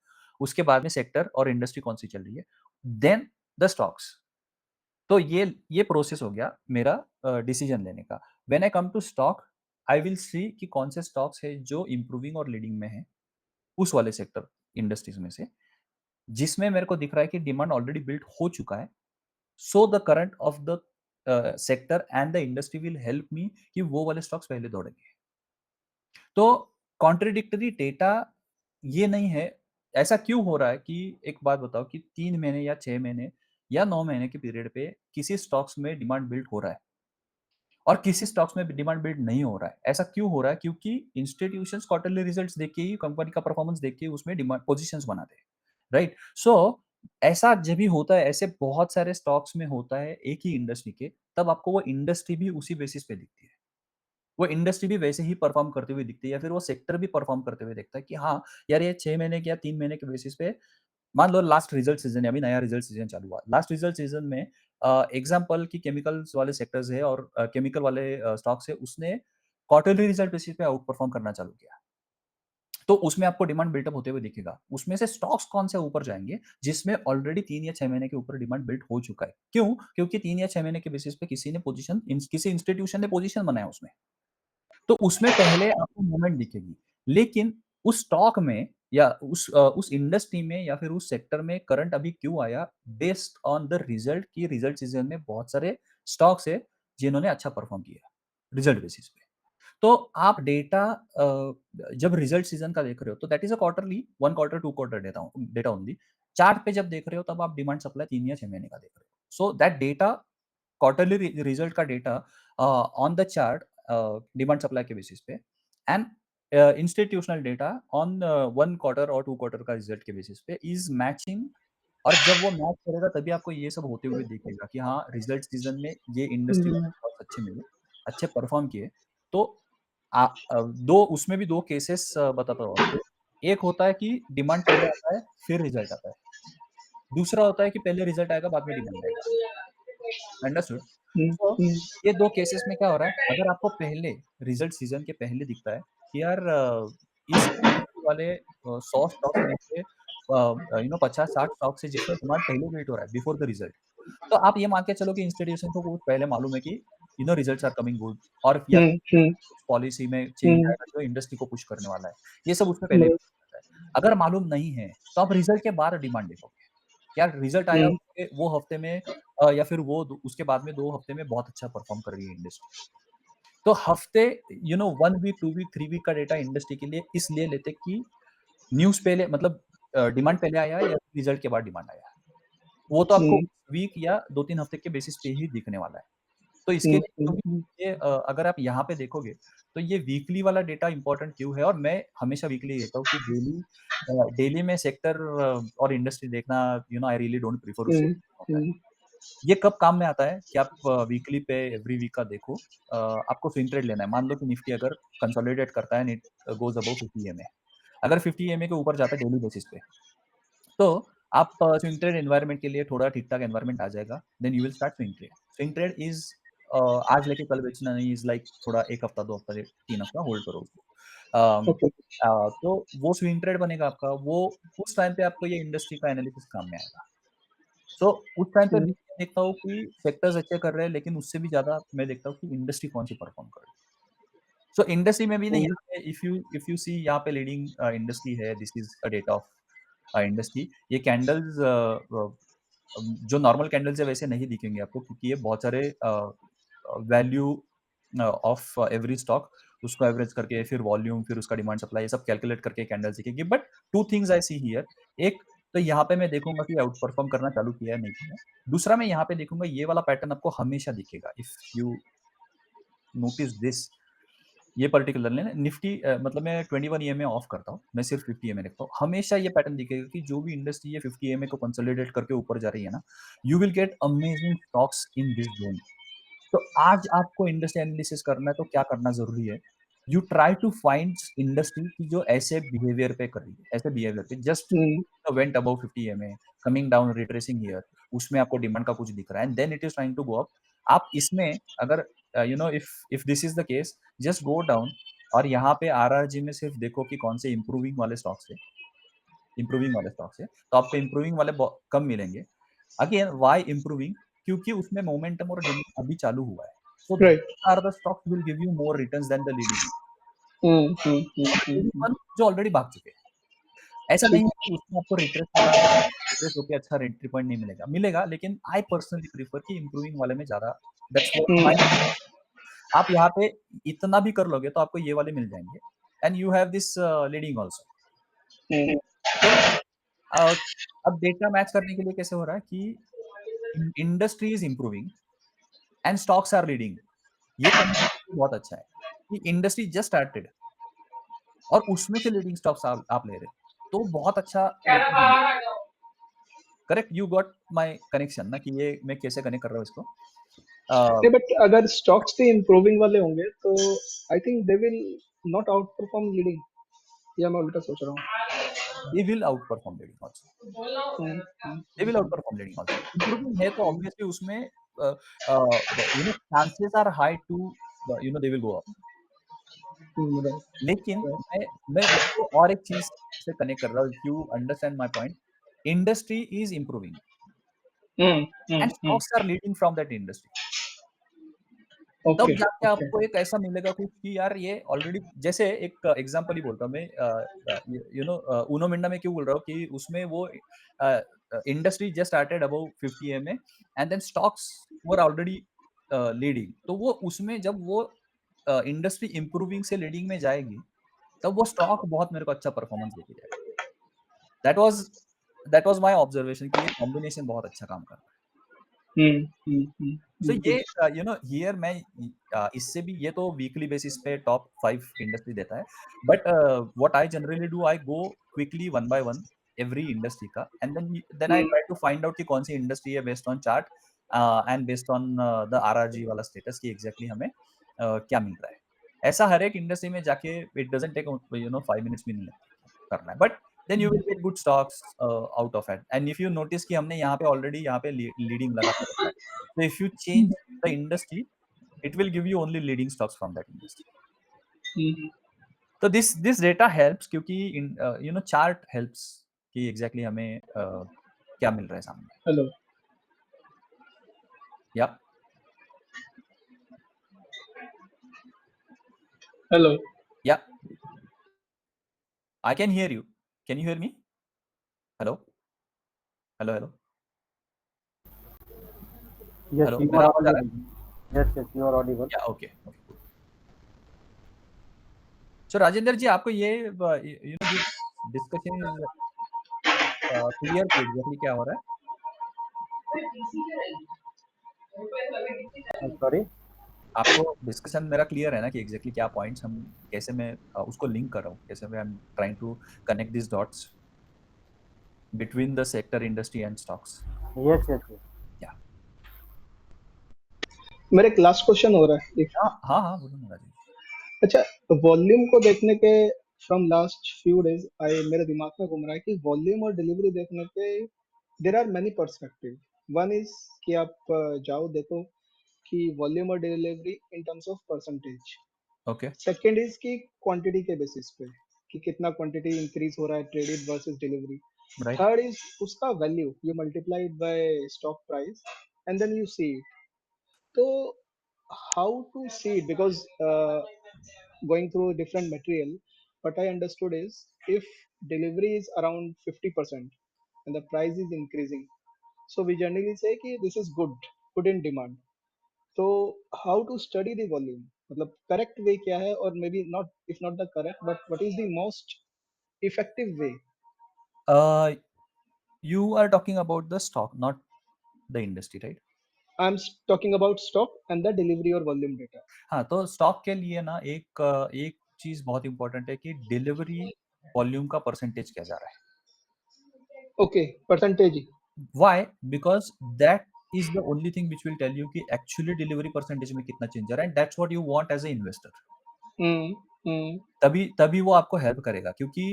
उसके बाद में सेक्टर और इंडस्ट्री कौन-सी चल रही है, देन द स्टॉक्स। तो ये प्रोसेस हो गया मेरा डिसीजन लेने का। When I come to stock, I will see कि कौन से स्टॉक्स है जो इम्प्रूविंग और लीडिंग में है, उस वाले सेक्टर इंडस्ट्रीज़ में से, जिसमें मेरे को दिख रहा है कि डिमांड ऑलरेडी बिल्ड हो चुका है। So the current of the sector and the industry will help me कि वो वाले स्टॉक्स पहले दौड़ेंगे। तो कॉन्ट्रडिक्टरी डेटा ये नहीं है। ऐसा क्यों हो रहा है कि एक बात बताओ कि 3 महीने या 6 महीने या 9 महीने के पीरियड पे किसी स्टॉक्स में डिमांड बिल्ड हो रहा है और किसी स्टॉक्स में डिमांड बिल्ड नहीं हो रहा है। ऐसा क्यों हो रहा है? क्योंकि इंस्टीट्यूशंस क्वार्टरली रिजल्ट्स देख के ही, कंपनी का परफॉर्मेंस देख के उसमें डिमांड पोजीशंस बनाते हैं, राइट? सो ऐसा जब भी होता है, ऐसे बहुत सारे स्टॉक्स में होता है एक ही इंडस्ट्री के, तब आपको वो इंडस्ट्री भी उसी बेसिस पे दिखती है। वो इंडस्ट्री भी वैसे ही परफ़ॉर्म करते हुए दिखती है या फिर वो सेक्टर भी परफ़ॉर्म करते हुए दिखता है कि हाँ, यार ये 6 महीने के या 3 महीने के बेसिस पे, मान लो लास्ट रिज़ल्ट सीज़न है, अभी नया रिज़ल्ट सीज़न चालू हुआ। लास्ट रिज़ल्ट सीज़न में एग्ज़ाम्पल कि केमिकल्स वाले सेक्टर्स है और केमिकल वाले स्टॉक्स है, उसने क्वार्टरली रिज़ल्ट बेसिस पे आउट परफ़ॉर्म करना चालू किया। तो उसमें आपको डिमांड बिल्ट अप होते हुए दिखेगा। उसमें से स्टॉक्स कौन से ऊपर जाएँगे, जिसमें ऑलरेडी 3 या 6 महीने के ऊपर डिमांड बिल्ट हो चुका है। क्यों? क्योंकि 3 या 6 महीने के बेसिस पे किसी इंस्टीट्यूशन ने पोज़ीशन बनाया उसमें। तो उसमें पहले आपको मूवमेंट दिखेगी। लेकिन उस स्टॉक में या उस इंडस्ट्री में या फिर उस सेक्टर में करंट अभी क्यों आया? बेस्ड ऑन द रिज़ल्ट कि रिज़ल्ट सीज़न में बहुत सारे स्टॉक्स है, जिन्होंने अच्छा परफ़ॉर्म किया, रिज़ल्ट बेसिस पे। तो आप डेटा जब रिज़ल्ट सीज़न का देख रहे हो, तो that is a quarterly, 1 quarter, 2 quarter data only. Chart पे जब देख रहे हो, तब आप डिमांड सप्लाई 3 या 6 महीने का देख रहे हो। So that data, quarterly result का data on the chart, demand supply के बेसिस पे, and institutional data on 1 quarter और 2 क्वार्टर का रिजल्ट के बेसिस पे इज़ मैचिंग। और जब वो मैच करेगा तभी आपको ये सब होते हुए दिखेगा कि हाँ, रिजल्ट सीज़न में ये इंडस्ट्री वाले हम्म। बहुत अच्छे मिले, अच्छे परफ़ॉर्म किए। तो 2 उसमें भी 2 केसेस बताता हूँ आपको। एक होता है कि डिमांड पहले आता है, फिर रिजल्ट आता है। दूसरा होता है कि पहले रिजल्ट आएगा, बाद में डिमांड आएगा। अंडरस्टूड? सो हम्म। ये 2 केसेस में क्या हो रहा है, अगर आपको पहले रिजल्ट सीज़न के पहले दिखता है कि यार इस इंडस्ट्री वाले 100 स्टॉक्स में से 50-60 स्टॉक्स है जिसमें डिमांड पहले वेट हो रहा है बिफोर द रिजल्ट। तो आप ये मान के चलो कि इंस्टीट्यूशन को कुछ पहले मालूम है कि रिजल्ट्स आर कमिंग गुड, और या हम्म। हम्म। कुछ पॉलिसी में चेंज हम्म। आएगा जो इंडस्ट्री को पुश करने वाला है। ये सब उसमें पहले ही पता रहता है। अगर मालूम नहीं है, तो आप रिजल्ट के बाद डिमांड देखोगे। यार रिजल्ट आया हम्म। उसके वो हफ्ते में, या फिर वो दो उसके बाद में 2 हफ्ते में बहुत अच्छा परफ़ॉर्म कर रही है इंडस्ट्री। तो हफ्ते, 1 वीक, 2 वीक, 3 वीक का डेटा इंडस्ट्री के लिए इसलिए लेते कि न्यूज़ पहले, मतलब डिमांड पहले आया या रिजल्ट के बाद डिमांड आया। वो तो आपको हम्म। वीक या 2-3 हफ्ते के बेसिस पे ही दिखने वाला है। तो इसके हम्म। लिए हम्म। क्योंकि ये अगर आप यहाँ पे देखोगे, तो ये वीकली वाला डेटा इम्पोर्टेंट क्यों है, और मैं हमेशा वीकली देखता हूँ कि डेली में सेक्टर और इंडस्ट्री देखना, आई रियली डोंट प्रेफर उससे हम्म। होता है। ये कब काम में आता है कि आप वीकली पे एवरी वीक का देखो, आपको स्विंग ट्रेड लेना है। मान लो कि निफ्टी अगर कंसोलिडेट करता है and it goes above 50 EMA. अगर 50 ईएमए के ऊपर जाता है डेली बेसिस पे, तो आप स्विंग ट्रेड एनवायरनमेंट के लिए थोड़ा ठीक-ठाक एनवायरनमेंट आ जाएगा, then you will start swing trade. Swing trade is आज लेके कल बेचना नहीं, इज़ लाइक थोड़ा 1 हफ्ता, 2 हफ्ता, 3 हफ्ता होल्ड करो उसको। अम, ओके। तो वो स्विंग ट्रेड बनेगा आपका, वो उस टाइम पे आपको ये इंडस्ट्री का एनालिसिस काम में आएगा। सो उस टाइम पे भी हम्म। मैं देखता हूँ कि सेक्टर्स अच्छे कर रहे हैं, लेकिन उससे भी ज़्यादा मैं देखता हूँ कि इंडस्ट्री कौन-सी परफ़ॉर्म कर रही है। सो इंडस्ट्री में भी नहीं, हम्म। यहाँ पे इफ यू सी यहाँ पे लीडिंग इंडस्ट्री है, this is a data of industry. ये कैंडल्स जो नॉर्मल कैंडल्स है वैसे नहीं दिखेंगे आपको, क्योंकि ये बहुत सारे वैल्यू ऑफ एवरी स्टॉक, उसको एवरेज करके, फिर वॉल्यूम, फिर उसका डिमांड सप्लाई, ये सब कैलकुलेट करके कैंडल्स दिखेगी। But 2 things I see here. एक तो यहाँ पे मैं देखूँगा कि आउट परफॉर्म करना चालू किया है, नहीं किया है। दूसरा मैं यहाँ पे देखूँगा, ये वाला पैटर्न आपको हमेशा दिखेगा। इफ यू नोटिस दिस, ये पर्टिकुलरली ना निफ्टी मतलब मैं 21 ईएमए ऑफ करता हूँ, मैं सिर्फ 50 ईएमए रखता हूँ। हमेशा ये पैटर्न दिखेगा कि जो भी इंडस्ट्री ये 50 ईएमए को कंसोलिडेट करके ऊपर जा रही है ना, you will gate amazing stocks in this zone. तो आज आपको इंडस्ट्री एनालिसिस करना है तो क्या करना ज़रूरी है? You try to find industry की जो ऐसे बिहेवियर पे कर रही है, ऐसे बिहेवियर पे just hmm went above 50 EMA, coming down, retracing here, उसमें आपको डिमांड का कुछ दिख रहा है and then it is trying to go up. आप इसमें अगर you know if if this is the case, just go down और यहाँ पे आरआरजी में सिर्फ देखो कि कौन से इंप्रूविंग वाले स्टॉक्स है, इंप्रूविंग वाले स्टॉक्स है, तो आपको इंप्रूविंग वाले कम मिलेंगे। Again why improving? क्योंकि उसमें मोमेंटम और डिमांड अभी चालू हुआ है। So right these are the stocks will give you more returns than the leading और लीडिंग हम्म। वन जो ऑलरेडी भाग चुके हैं। ऐसा नहीं ठीक है कि उसमें आपको रिट्रेस हो रहा है, रिट्रेस होके अच्छा एंट्री पॉइंट नहीं मिलेगा, मिलेगा लेकिन आई पर्सनली प्रेफर कि इंप्रूविंग वाले में ज़्यादा दैट्स व्हाट माय। हम्म आप यहाँ पे इतना भी कर लोगे तो आपको ये वाले मिल जाएँगे and you have this leading also. Hmm तो अ, अब डेटा मैच करने के लिए कैसे हो रहा है कि industry is improving and stocks are leading. ये कॉम्बिनेशन बहुत अच्छा है कि इंडस्ट्री जस्ट स्टार्टेड और उसमें से लीडिंग स्टॉक्स आप ले रहे हो। तो बहुत अच्छा रिटर्न है। Correct, you got my connection ना कि ये मैं कैसे कनेक्ट कर रहा हूँ इसको। अ, नहीं, बट अगर स्टॉक्स भी इम्प्रूविंग वाले होंगे तो I think they will not outperform leading, या मैं उल्टा सोच रहा they will outperform leading also. They will outperform leading also. Improving है तो ऑब्वियसली उसमें chances are high to they will go up. Right लेकिन राइट मैं उसको और एक चीज़ से कनेक्ट कर रहा हूँ, if you understand my point, industry is improving and stocks are leading from that industry. तब ओके जाके ओके आपको एक ऐसा मिलेगा कुछ कि यार ये ऑलरेडी जैसे एक एग्जांपल ही बोलता हूँ मैं उनो मिंडा में क्यों बोल रहा हूँ कि उसमें वो industry just started above 50 MA and then stocks were already leading. तो वो उसमें जब वो इंडस्ट्री इंप्रूविंग से लीडिंग में जाएगी, तब वो स्टॉक बहुत मेरे को अच्छा परफॉर्मेंस देके जाएगा। That was that was my observation कि ये कॉम्बिनेशन बहुत अच्छा काम कर रहा है। सो ये बिल्कुल हियर मैं इससे भी ये तो वीकली बेसिस पे टॉप 5 इंडस्ट्री देता है। But what I generally do, I go quickly one by one every industry का and then I hmm try to find out कि कौन सी इंडस्ट्री है based on chart and based on the RRG वाला स्टेटस कि एग्ज़ैक्टली हमें क्या मिल रहा है। ऐसा हर एक इंडस्ट्री में जाके इट डज़न्ट टेक 5 मिनट्स भी नहीं लगता करना है। But then you will get good stocks out of it and if you notice कि हमने यहाँ पे ऑलरेडी यहाँ पे लीडिंग लगा के रखा है। So if you change the industry, it will give you only leading stocks from that industry. हम्म। तो दिस डेटा हेल्प्स क्योंकि चार्ट हेल्प्स कि एग्जैक्टली हमें क्या मिल रहा है सामने। हेलो या हेलो या I can hear you. Can you hear me? Hello hello hello Yes, hello, you मेरा are आवाज आ रहा audible. Yes, yes, you are audible. है? या ओके ओके गुड। सो राजेंद्र जी, आपको ये दिस डिस्कशन इज क्लियर कि एग्जैक्टली क्या हो रहा है? I'm sorry. आपको डिस्कशन मेरा क्लियर है ना कि एग्जैक्टली क्या पॉइंट्स हम कैसे मैं उसको लिंक कर रहा हूँ, कैसे मैं I am trying to connect this dots between the sector, industry and stocks. Yes, yes, yes. Yeah. मेरा एक लास्ट क्वेश्चन हो रहा है हाँ, हाँ, हाँ, बोलो ना राजेश। अच्छा, वॉल्यूम को देखने के from last few days I मेरे दिमाग में घूम रहा है कि वॉल्यूम और डिलीवरी देखने के there are many perspective. One is कि आप जाओ देखो कि वॉल्यूम और delivery in terms of percentage. Okay, second is कि क्वांटिटी के बेसिस पे कि कितना क्वांटिटी इंक्रीज हो रहा है traded versus delivery. right. Third is उसका value you multiply it by stock price and then you see it. तो how to see it? Because going through different material, what I understood is if delivery is around 50% and the price is increasing, so we generally say कि this is good in demand. So how to study the volume, मतलब correct way क्या है, और maybe not, if not the correct, but what is the most effective way? Uh, you are talking about the stock, not the industry, right? I'm talking about stock and the delivery or volume data. हाँ, तो स्टॉक के लिए ना एक चीज़ बहुत इम्पोर्टेंट है कि डिलीवरी वॉल्यूम का परसेंटेज क्या जा रहा है। Okay, percentage. Why? Because that is the only thing which will tell you कि एक्चुअली डिलीवरी परसेंटेज में कितना चेंज आ रहा है and that's what you want as a investor. Hmm. Hmm. तभी वो आपको हेल्प करेगा क्योंकि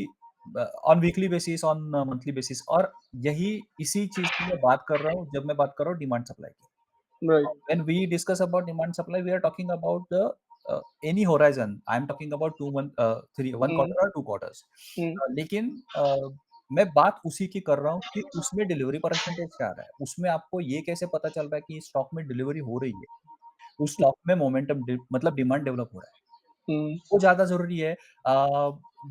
on weekly basis, on monthly basis और यही इसी चीज़ की मैं बात कर रहा हूँ जब मैं बात कर रहा हूँ डिमांड सप्लाई की। Right. When we discuss about demand supply, we are talking about the any horizon. I am talking about 1 Hmm. quarter or 2 quarters. Hmm. लेकिन मैं बात उसी की कर रहा हूँ कि उसमें डिलीवरी परसेंटेज क्या आ रहा है? उसमें आपको ये कैसे पता चल रहा है कि इस स्टॉक में डिलीवरी हो रही है? उस स्टॉक में मोमेंटम मतलब डिमांड डेवलप हो रहा है। Hmm. वो ज़्यादा ज़रूरी है।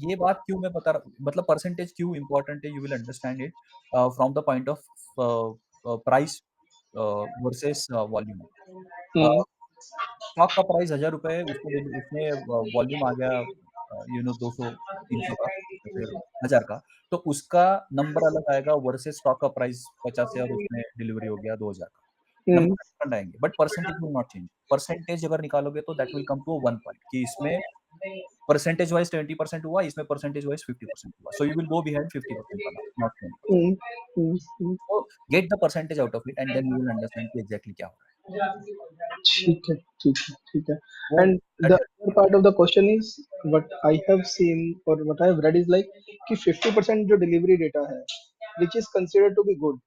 ये बात क्यों मैं बता रहा मतलब परसेंटेज क्यों इम्पोर्टेंट है, you will understand it from the point of price versus volume. A, Hmm. Stock का प्राइस ₹1000 है, उसमें वॉल्यूम आ गया 200, 300 का या फिर 1000 का, तो उसका नंबर अलग आएगा वर्सेस स्टॉक का प्राइस 50 है और उसमें डिलीवरी हो गया 2000 का। Hmm. नंबर डिफरेंट आएँगे, but percentage will not change. Percentage अगर निकालोगे तो that will come to 1 point कि इसमें परसेंटेज वाइज़ 20% हुआ, इसमें परसेंटेज वाइज़ 50% हुआ। So you will go behind 50% वाला, not 20%। Hmm. Hmm. Hmm. So get the percentage out of it and then you will understand कि एग्ज़ैक्टली क्या हो रहा है। ठीक है, ठीक है, ठीक है। वो And that the other part of the question is what I have seen or what I have read is like कि 50% जो delivery data है, which is considered to be good.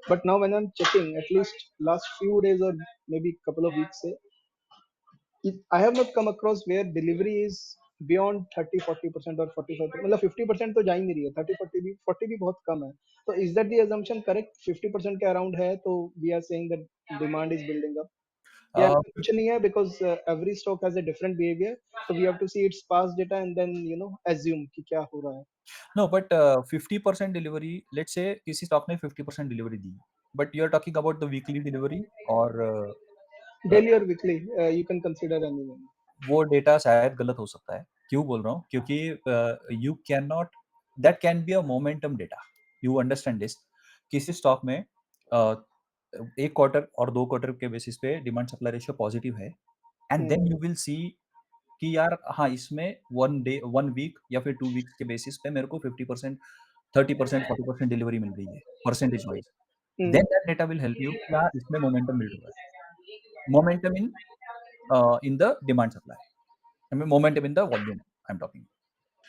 But now when I'm checking, at least last few days or maybe couple of weeks से, I have not come across where delivery is beyond 30-40% or 45%. मतलब 50% तो जा ही नहीं रही है, 30-40 भी 40 भी बहुत कम है। तो is that the assumption correct? 50% के around है तो we are saying that demand is building up. या अ, ऐसा कुछ नहीं है because every stock has a different behavior, so we have to see its past data and then assume कि क्या हो रहा है। No but 50% delivery let's say किसी स्टॉक ने 50% डिलीवरी दी, but you are talking about the weekly delivery और Daily or weekly, you can consider anyone. वो डेटा शायद गलत हो सकता है। क्यों बोल रहा हूँ? क्योंकि you can not that can be a momentum data. You understand this? किसी स्टॉक में 1 क्वार्टर और 2 क्वार्टर के बेसिस पे डिमांड सप्लाई रेशियो पॉजिटिव है and Hmm. Then you will see कि यार हाँ, इसमें 1 वीक या फिर 2 वीक्स के बेसिस पे मेरे को 50%, 30%, 40% डिलीवरी मिल रही है, percentage wise. Hmm. Then that data will help you कि हाँ, इसमें मोमेंटम बिल्ड हो रहा है। Momentum in the demand supply, I mean momentum in the volume I am talking.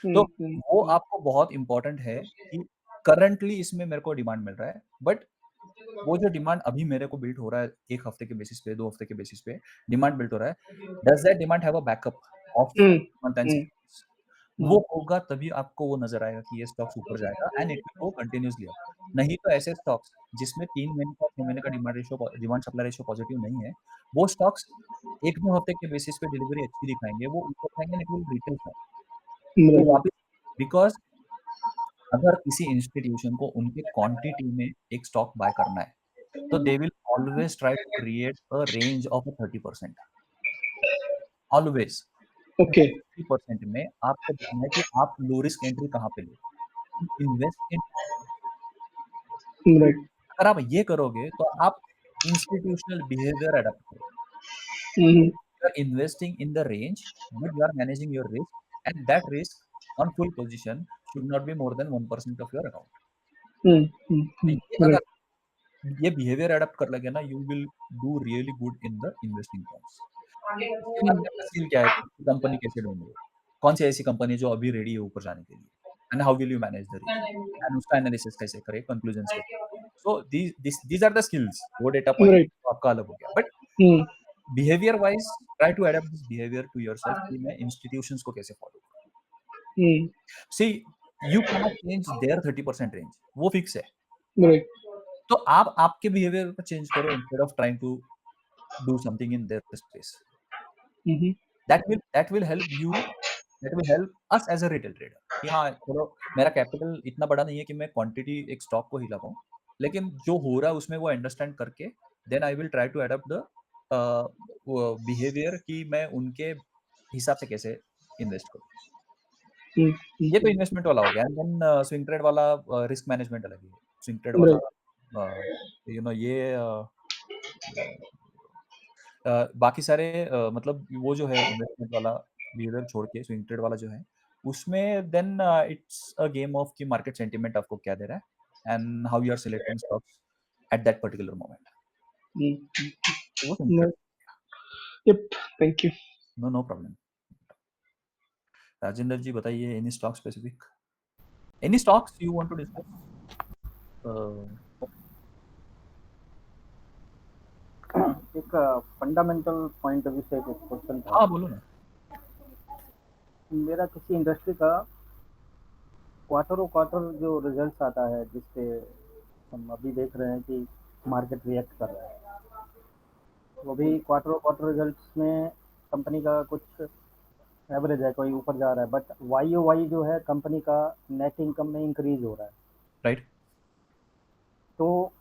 तो Hmm. Hmm. वो Hmm. आपको बहुत इम्पोर्टेंट है कि करंटली इसमें मेरे को डिमांड मिल रहा है, बट वो जो डिमांड अभी मेरे को बिल्ड हो रहा है 1 हफ्ते के बेसिस पे, 2 हफ्ते के बेसिस पे डिमांड बिल्ड हो रहा है, does that demand have a backup of Hmm. Month and 6 Hmm. Months? Hmm. वो होगा तभी आपको वो नज़र आएगा कि ये स्टॉक्स ऊपर जाएगा and it will go continuously up. नहीं तो ऐसे स्टॉक्स जिसमें 3 महीने का, 6 महीने का डिमांड सप्लाई रेशियो पॉजिटिव नहीं है, वो स्टॉक्स 1-2 हफ्ते के बेसिस पे डिलीवरी अच्छी दिखाएँगे, वो ऊपर जाएँगे and it will return down. वो Right. वापस बिकॉज़ अगर किसी इंस्टीट्यूशन को उनके क्वांटिटी में एक स्टॉक बाय करना है, तो they will always try to create a range of 30%, always. वो Okay. 30% में आपको देखना है कि आप लो रिस्क एंट्री कहाँ पे लोगे। Invest in Right. अगर आप ये करोगे तो आप इंस्टीट्यूशनल बिहेवियर अडॉप्ट करोगे। Hmm. You are investing in the range, but you are managing your risk and that risk on full position should not be more than 1% of your account. Hmm. Hmm. तो Hmm. ये Right. अगर ये बिहेवियर अडॉप्ट कर लोगे ना, you will do really good in the investing terms. उसके बाद में आपका स्किल क्या है? कंपनी कैसे ढूँढोगे? कौन-सी ऐसी कंपनी है जो अभी रेडी है ऊपर जाने के लिए? And how will you manage the risk? And उसका एनालिसिस कैसे करें? कंक्लूजन्स कैसे? So these are the skills. वो डेटा पॉइंट Right. तो आपका अलग हो गया। But Hmm. Behaviour wise try to adopt this behaviour to yourself कि मैं इंस्टीट्यूशंस को कैसे फॉलो करूँ। Hmm. See you can not change their 30% range, वो फिक्स है। Right. तो आप आपके बिहेवियर को चेंज करो instead of trying to do something in their space. Mm-hmm. That will help you that will help us as a retail trader कि हाँ, चलो मेरा कैपिटल इतना बड़ा नहीं है कि मैं क्वांटिटी एक स्टॉक को हिला पाऊँ। लेकिन जो हो रहा है उसमें वो अंडरस्टैंड करके then I will try to adopt the वो बिहेवियर कि मैं उनके हिसाब से कैसे इन्वेस्ट करूँ। ये तो Mm-hmm. इन्वेस्टमेंट वाला हो गया एंड देन स्विंग ट्रेड वाला रिस्क मैनेजमेंट अलग है। स्विंग ट्रेड वाला Right. ये बाकी सारे मतलब वो जो है इन्वेस्टमेंट वाला बिहेवियर छोड़ के स्विंग ट्रेड वाला जो है, उसमें then it's a game of कि मार्केट सेंटिमेंट आपको क्या दे रहा है and how you are selecting stocks at that particular moment. तो वो swing trade. Yup, thank you. No, no problem. Rajendra ji बताइए any stock specific? Any stocks you want to discuss? एक फंडामेंटल पॉइंट ऑफ व्यू से एक क्वेश्चन था हाँ, बोलो ना। मेरा। किसी इंडस्ट्री का क्वार्टर क्वार्टर जो रिजल्ट्स आता है, जिसपे हम अभी देख रहे हैं कि मार्केट रिएक्ट कर रहा है, वो भी क्वार्टर क्वार्टर रिजल्ट्स में कंपनी का कुछ एवरेज है, कोई ऊपर जा रहा है, बट वाई ओ वाई जो है कंपनी का नेट इनकम में इंक्रीज हो रहा है। राइट। तो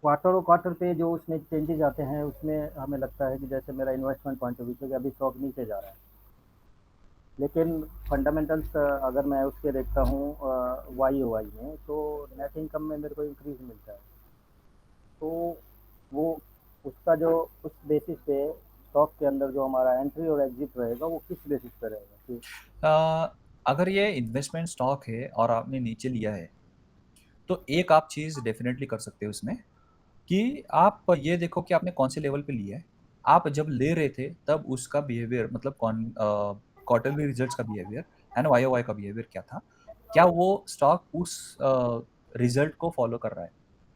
क्वार्टर क्वार्टर पे जो उसमें चेंजेस आते हैं, उसमें हमें लगता है कि जैसे मेरा इन्वेस्टमेंट पॉइंट ऑफ व्यू से कि अभी स्टॉक नीचे जा रहा है, लेकिन फंडामेंटल्स अगर मैं उसके देखता हूँ वाई ओ वाई में, तो नेट इनकम में मेरे को इंक्रीज मिलता है। तो वो उसका जो उस बेसिस पे स्टॉक के अंदर जो हमारा एंट्री और एग्जिट रहेगा, वो किस बेसिस पे रहेगा कि अगर ये इन्वेस्टमेंट स्टॉक है और आपने नीचे लिया है, तो एक आप चीज़ डेफ़िनेटली कर सकते हो इसमें कि आप ये देखो कि आपने कौन से लेवल पे लिया है। आप जब ले रहे थे तब उसका बिहेवियर मतलब क्वार्टरली रिजल्ट्स का बिहेवियर एंड वाई-ओ-वाई का बिहेवियर क्या था? क्या वो स्टॉक उस रिजल्ट को फ़ॉलो कर रहा है?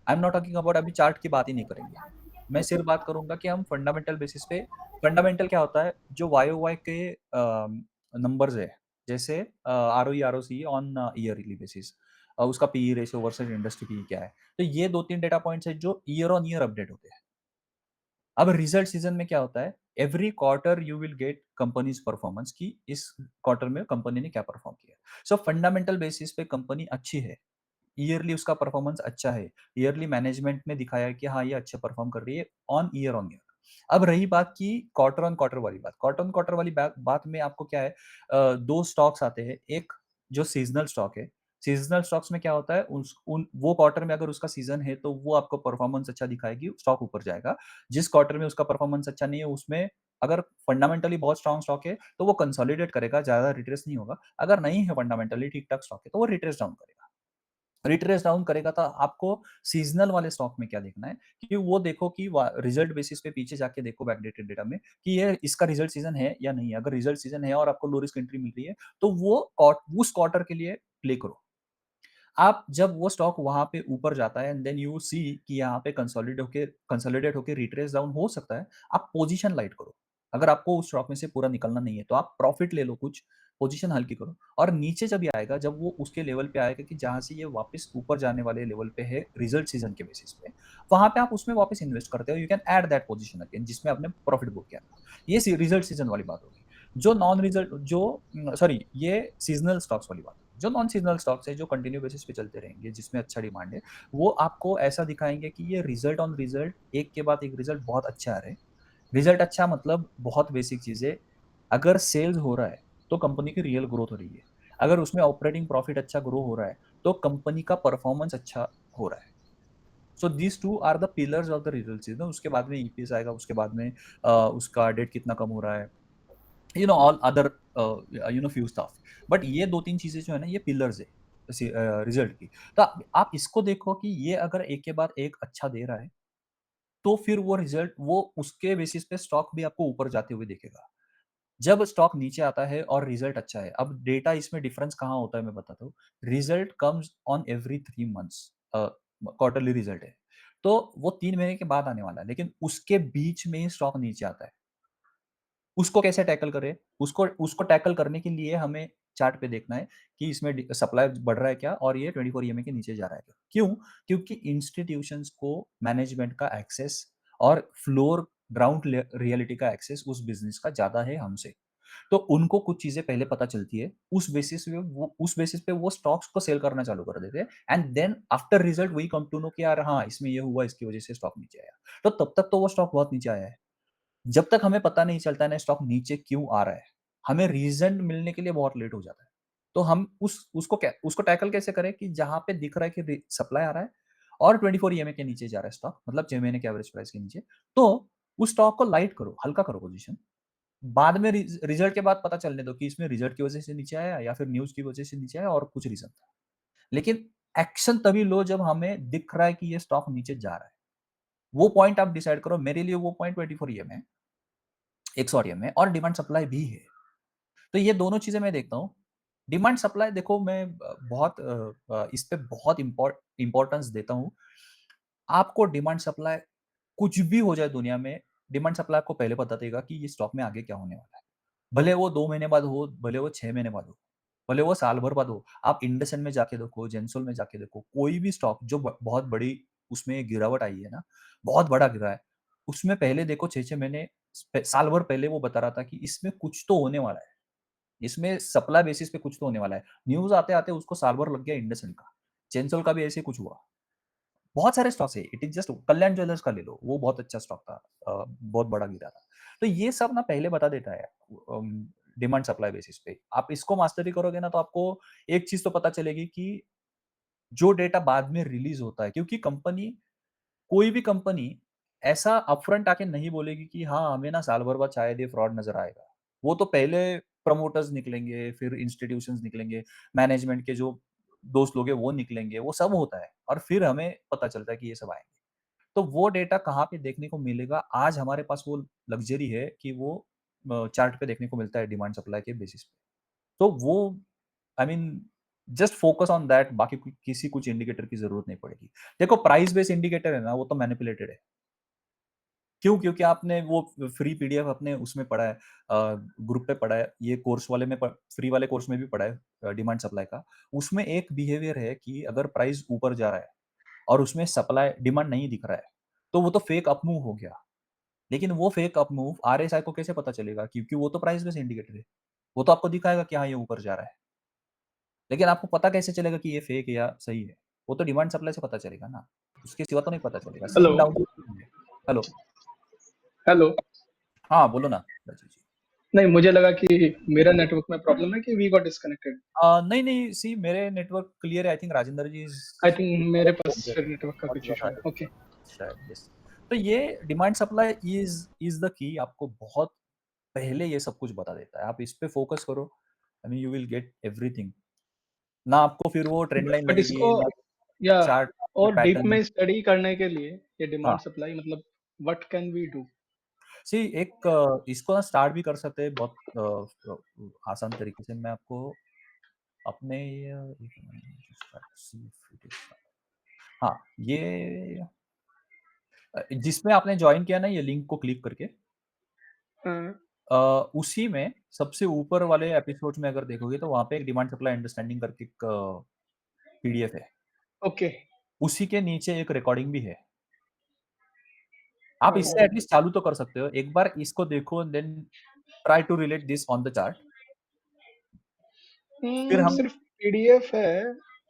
I am not talking about अभी चार्ट की बात ही नहीं करेंगे। मैं सिर्फ़ बात करूँगा कि हम फंडामेंटल बेसिस पे फंडामेंटल क्या होता है? जो वाई-ओ-वाई के नंबर्स है, जैसे ROE, ROC on yearly basis उसका PE ratio versus industry PE क्या है? तो ये 2-3 डेटा पॉइंट्स हैं जो ईयर ऑन ईयर अपडेट होते हैं। अब रिजल्ट सीज़न में क्या होता है? Every quarter you will gate companies performance कि इस क्वार्टर में कंपनी ने क्या परफॉर्म किया। सो फंडामेंटल बेसिस पे कंपनी अच्छी है, ईयरली उसका परफॉर्मेंस अच्छा है, ईयरली मैनेजमेंट ने दिखाया है कि हाँ, ये अच्छा परफॉर्म कर रही है ऑन ईयर। अब रही बात की क्वार्टर ऑन क्वार्टर वाली बात। क्वार्टर ऑन क्वार्टर वाली बात में आपको क्या है 2 स्टॉक्स आते हैं। एक जो सीज़नल स्टॉक है, सीज़नल स्टॉक्स में क्या होता है उस उन वो क्वार्टर में अगर उसका सीज़न है तो वो आपको परफॉर्मेंस अच्छा दिखाएगी, स्टॉक ऊपर जाएगा। जिस क्वार्टर में उसका परफॉर्मेंस अच्छा नहीं है उसमें अगर फंडामेंटली बहुत स्ट्रॉन्ग स्टॉक है, तो वो कंसोलिडेट करेगा, ज़्यादा रिट्रेस नहीं होगा। अगर नहीं है फंडामेंटली ठीक-ठाक स्टॉक है, तो वो रिट्रेस डाउन करेगा। रिट्रेस डाउन करेगा तो आपको सीज़नल वाले स्टॉक में क्या देखना है कि वो देखो कि वा रिज़ल्ट बेसिस पे पीछे जाके देखो बैकडेटेड डेटा में कि ये इसका रिज़ल्ट सीज़न है या नहीं है। अगर रिज़ल्ट सीज़न है और आपको लो रिस्क एंट्री मिल रही है, तो वो उस क्वार्टर के लिए प्ले करो। आप जब वो स्टॉक वहाँ पे ऊपर जाता है एंड देन यू सी कि यहाँ पे कंसोलिडेट होके रिट्रेस डाउन हो सकता है, आप पोज़ीशन लाइट करो। अगर आपको उस स्टॉक में से पूरा निकलना नहीं है, तो आप प्रॉफ़िट ले लो कुछ, पोज़ीशन हल्की करो और नीचे जब ये आएगा, जब वो उसके लेवल पे आएगा कि जहाँ से ये वापस ऊपर जाने वाले लेवल पे है रिज़ल्ट सीज़न के बेसिस पे, वहाँ पे आप उसमें वापस इन्वेस्ट करते हो। You can add that position again जिसमें आपने प्रॉफ़िट बुक किया था। ये रिज़ल्ट सीज़न वाली बात होगी। जो नॉन रिज़ल्ट जो सॉरी ये सीज़नल स्टॉक्स वाली बात होगी। जो नॉन सीज़नल स्टॉक्स है, जो कंटिन्यू बेसिस पे चलते रहेंगे, जिसमें अच्छा डिमांड है, वो आपको ऐसा दिखाएँगे कि ये रिज़ल्ट ऑन रिज़ल्ट एक के बाद एक रिज़ल्ट बहुत अच्छे आ रहे हैं। रिज़ल्ट अच्छा मतलब बहुत बेसिक चीज़ है, अगर सेल्स हो रहा है, तो कंपनी की रियल ग्रोथ हो रही है। अगर उसमें ऑपरेटिंग प्रॉफिट अच्छा ग्रो हो रहा है, तो कंपनी का परफॉर्मेंस अच्छा हो रहा है। So these 2 are the pillars of the result season. उसके बाद में ईपीएस आएगा, उसके बाद में उसका डेट कितना कम हो रहा है, all other few stuff. But ये 2-3 चीज़ें जो है ना, ये पिलर्स है रिज़ल्ट की। तो आप इसको देखो कि ये अगर एक के बाद एक अच्छा दे रहा है, तो फिर वो रिज़ल्ट वो उसके बेसिस पे स्टॉक भी आपको ऊपर जाते हुए दिखेगा। जब स्टॉक नीचे आता है और रिज़ल्ट अच्छा है, अब डेटा इसमें डिफरेंस कहाँ होता है मैं बताता हूँ। Result comes on every 3 months quarterly result है। तो वो 3 महीने के बाद आने वाला है, लेकिन उसके बीच में ही स्टॉक नीचे आता है। उसको कैसे टैकल करें? उसको उसको टैकल करने के लिए हमें चार्ट पे देखना है कि इसमें सप्लाई बढ़ रहा है क्या और ये 24 ईएमए के नीचे जा रहा है क्या? क्यों? क्योंकि इंस्टीट्यूशंस को मैनेजमेंट का एक्सेस और फ्लोर ग्राउंड रियलिटी का एक्सेस उस बिज़नेस का ज़्यादा है हमसे। तो उनको कुछ चीज़ें पहले पता चलती है, उस बेसिस पे वो स्टॉक्स को सेल करना चालू कर देते हैं and then after result we come to know कि यार हाँ, इसमें ये हुआ, इसकी वजह से स्टॉक नीचे आया। तो तब तक तो वो स्टॉक बहुत नीचे आया है। जब तक हमें पता नहीं चलता है ना स्टॉक नीचे क्यों आ रहा है, हमें रीज़न मिलने के लिए बहुत लेट हो जाता है। तो हम उसको टैकल कैसे करें कि जहाँ पे दिख रहा है कि रि सप्लाई आ रहा है और 24 EMA के नीचे जा रहा है स्टॉक, मतलब 6 महीने के एवरेज प्राइस के नीचे, तो उस स्टॉक को लाइट करो, हल्का करो पोजीशन। बाद में रिजल्ट के बाद पता चलने दो कि इसमें रिजल्ट की वजह से नीचे आया या फिर न्यूज़ की वजह से नीचे आया और कुछ रीज़न था। लेकिन एक्शन तभी लो जब हमें दिख रहा है कि ये स्टॉक नीचे जा रहा है। वो पॉइंट आप डिसाइड करो। मेरे लिए वो पॉइंट 24 EMA है, 100 EMA और डिमांड सप्लाई भी है। तो ये दोनों चीज़ें मैं देखता हूँ। डिमांड सप्लाई देखो मैं बहुत इस पे बहुत इम्पोर्टेंस देता हूँ। आपको डिमांड सप्लाई कुछ भी हो जाए दुनिया में, डिमांड सप्लाई आपको पहले पता देगा कि ये स्टॉक में आगे क्या होने वाला है। भले वो 2 महीने बाद हो, भले वो 6 महीने बाद हो, भले वो साल भर बाद हो। आप इंडसइंड में जाके देखो, जेंसोल में जाके देखो, कोई भी स्टॉक जो बहुत बड़ी उसमें गिरावट आई है ना, बहुत बड़ा गिरा है, उसमें पहले देखो 6-6 महीने, साल भर पहले वो बता रहा था कि इसमें कुछ तो होने वाला है। इसमें सप्लाई बेसिस पे कुछ तो होने वाला है। न्यूज़ आते-आते उसको साल भर लग गया इंडसइंड का। जेंसोल का भी ऐसे कुछ हुआ। बहुत सारे स्टॉक्स है। It is just Kalyan jewellers का ले लो, वो बहुत अच्छा स्टॉक था। बहुत बड़ा गिरा था। तो ये सब ना पहले बता देता है डिमांड सप्लाई बेसिस पे। आप इसको मास्टरी करोगे ना तो आपको एक चीज़ तो पता चलेगी कि जो डेटा बाद में रिलीज़ होता है, क्योंकि कंपनी, कोई भी कंपनी ऐसा अपफ्रंट आके नहीं बोलेगी कि हाँ, हमें ना साल भर बाद शायद ये फ्रॉड नज़र आएगा। वो तो पहले प्रमोटर्स निकलेंगे, फिर इंस्टीट्यूशंस निकलेंगे, मैनेजमेंट के जो दोस्त लोग हैं वो निकलेंगे, वो सब होता है और फिर हमें पता चलता है कि ये सब आएँगे। तो वो डेटा कहाँ पे देखने को मिलेगा? आज हमारे पास वो लग्ज़री है कि वो चार्ट पे देखने को मिलता है डिमांड सप्लाई के बेसिस पे। तो वो I mean just focus on that, बाकी किसी कुछ इंडिकेटर की ज़रूरत नहीं पड़ेगी। देखो प्राइस बेस्ड इंडिकेटर है ना, वो तो मैनिपुलेटेड है। क्यों? क्योंकि आपने वो फ्री पीडीएफ अपने उसमें पढ़ा है, ग्रुप पे पढ़ा है, ये कोर्स वाले में फ्री वाले कोर्स में भी पढ़ा है, डिमांड सप्लाई का। उसमें एक बिहेवियर है कि अगर प्राइस ऊपर जा रहा है और उसमें सप्लाई डिमांड नहीं दिख रहा है, तो वो तो फेक अप मूव हो गया। लेकिन वो फेक अप मूव आरएसआई को कैसे पता चलेगा? क्योंकि वो तो प्राइस बेस्ड इंडिकेटर है। वो तो आपको दिखाएगा कि हाँ, ये ऊपर जा रहा है। लेकिन आपको पता कैसे चलेगा कि ये फेक है या सही है? वो तो डिमांड सप्लाई से पता चलेगा ना। उसके सिवा तो नहीं पता चलेगा। Hello same down. Hello. Hello. हाँ, बोलो ना। राजीव जी। नहीं, मुझे लगा कि मेरा नेटवर्क में प्रॉब्लम है कि वी गॉट डिस्कनेक्टेड। नहीं, नहीं, सी मेरे नेटवर्क क्लियर है। I think Rajendra ji is I think मेरे पास होंगे, फिर नेटवर्क का और कुछ थोड़ा इशू है। राजेंद्र ओके। का शायद, यस। तो ये demand supply is the key, आपको बहुत पहले ये सब कुछ बता देता है। आप इस पे फ़ोकस करो, I mean you will get everything. ना आपको फिर वो ट्रेंड लाइन बट इसको लगेगी, ना या चार्ट और डीप पैटर्न। में स्टडी करने के लिए ये हाँ, डिमांड सप्लाई मतलब व्हाट कैन वी डू? सी एक इसको ना स्टार्ट भी कर सकते हैं बहुत आसान तरीके से। मैं आपको अपने एक minute start see if it is, हाँ, ये जिसमें आपने जॉइन किया ना ये लिंक को क्लिक करके, हाँ, उसी में सबसे ऊपर वाले एपिसोड्स में अगर देखोगे तो वहाँ पे एक डिमांड सप्लाई अंडरस्टैंडिंग करके एक पीडीएफ है। ओके। उसी के नीचे एक रिकॉर्डिंग भी है। आप इससे ओके। एटलीस्ट चालू तो कर सकते हो। एक बार इसको देखो, then try to relate this on the chart. फिर हम सिर्फ पीडीएफ है।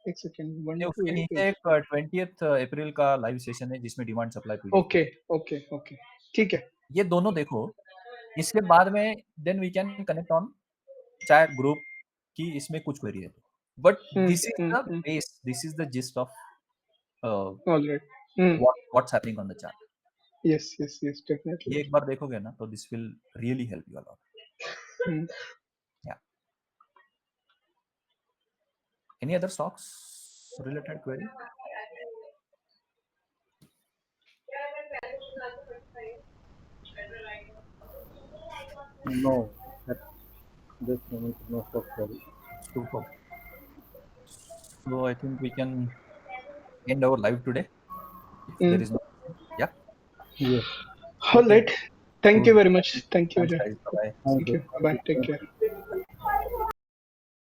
एक सेकंड, 1 ये टू उसके 8 नीचे पेज। एक 20th अप्रैल का लाइव सेशन है जिसमें डिमांड सप्लाई पीडीएफ है। Okay, okay, okay. ठीक है। ये दोनों देखो। इसके बाद में then we can connect on chat group कि इसमें कुछ क्वेरी है तो। But this is the hmm. Base, this is the gist of alright. Hmm. What's happening on the chart. Yes, yes, yes, definitely. ये एक बार देखोगे ना तो this will really help you a lot. Hmm. या any other stocks related query? No, at this moment, no stock query. Super. So I think we can end our live today if there हुँ। is no. Yeah. Yes. Okay. Alright. Thank you Good. Very much. Thank you Thanks Ajay. guys. Bye bye. See Thank thank you. You. you. Bye, take care.